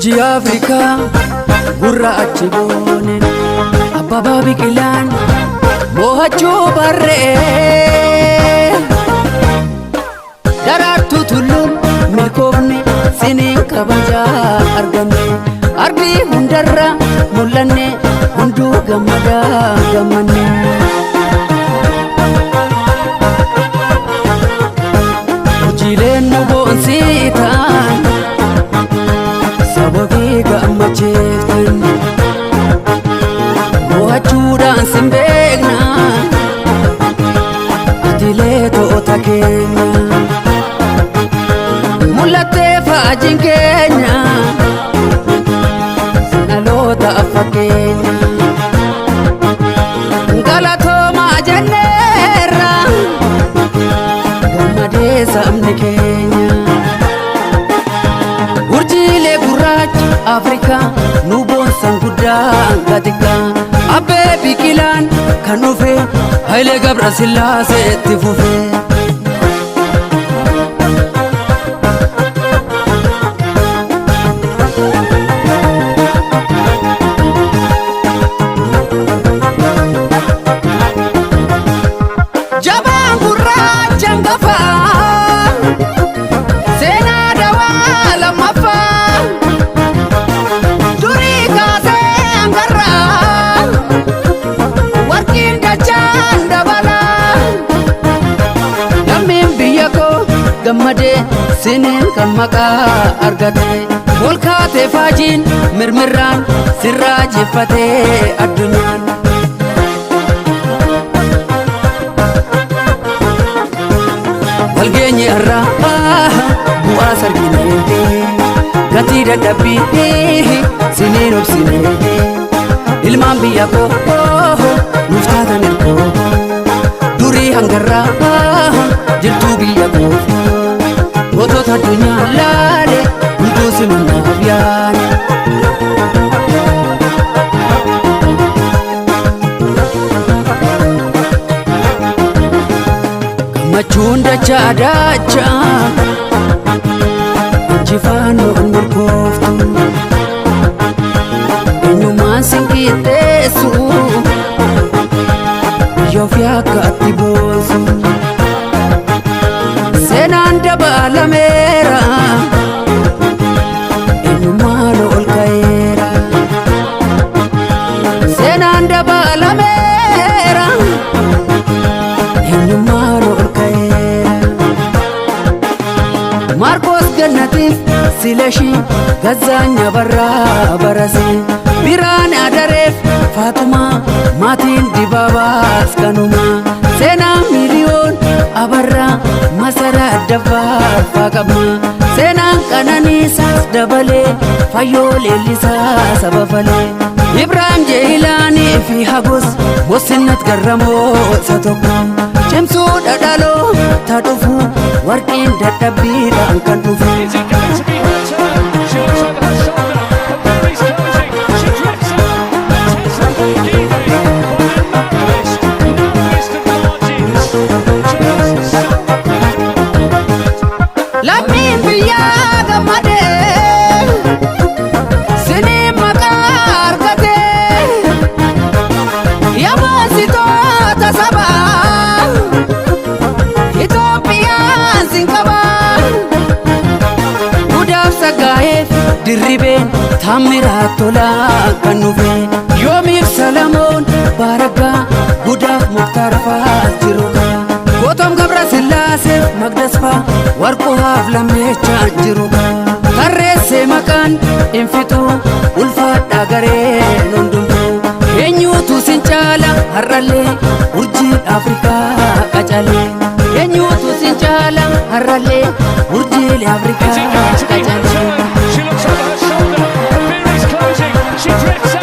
urjii Afrikaa gurraachi booneen Abbabaa Biqilaan mo'achuu barree daraartuu tulluun milkoofne siniin kabajaa arganne ardii hundarra mul'anne hunduu gammadaa gammanne. Urjiileen nu boonsiitaan sababii gammacheeftan mo'achuudhaan sin beekna atilee to'ota keenya mul'attee faajiin keenya dhaloota fakkeenya galatoomaa jenneerra gammadee sabni keenya. Urjiilee gurraachi Afrikaa nu boonsan guddaan gatika Abbee Biqilaan kan dhufe Hayilee Gabrasillaasee itti fufe. Jabaan gurraachi hangafaa seenaa dawaa lammaffaa durii kaasee hangarraa warqiin dachaan dabalaa lammiin biyya koo gammadee siniin kan maqaa argate ol kaatee faajiin mirmirraan sirraa jeffatee addunyaan. Walgeenyi irraa bu'aa sarginee gatii dadhabbii siniin obsinee ilmaan biyya koo nuuf taatan ergoo durii hangarraa jirtuu biyya koo gootota addunyaa laale hunduu simannaaf yaane. Gammachuun dachaa dachaa injifannoon milkooftu eenyummaan sin qixxeessu biyya ofii akka atti boosu seenaan dabalameera eenyummaan ol ka'eera seenaan dabalameera eenyummaan ol ka'eera. Maarkos Gannatiif Silashii Gazzaanya Barraa Barasee Biraan Adareef Faatumaa maatiin Dibaabaas kanuma seenaa miliyoon Abarraa Masaraa Addaffaa qabna seenaan Qananiisaas dabalee Fayyoo Leellisaa saba falee Ibraahim Jeehilaanii fi Hagos Moosinnat Garramoo isa tokko cimsuu dhadhaloo taa dhufu warqiin dadhabbiidhaan kan dhufu. Lammiin biyyaa gammadee siniin maqaa argatee yamoositoota sabaa Itoophiyaan sin qabaa gudaaf sagaayeef dirribeen taammiraa tolaa kan dhufe yoomiif Salamoon Baaraggaa gudaaf Muktaar Faas jiruudha Gootom Gabrasillaaseef Magdasfaa warquhaaf lammeechaan jiruudha tarreessee maqaan infituu ulfaadhaa gareen hundumtuu eenyuutu sin caala har'allee urjii Afrikaa qacalee eenyuutu sin caala har'allee urjiilee Afrikaa qacalee. She looks over her shoulder. Fear is closing. She drifts out.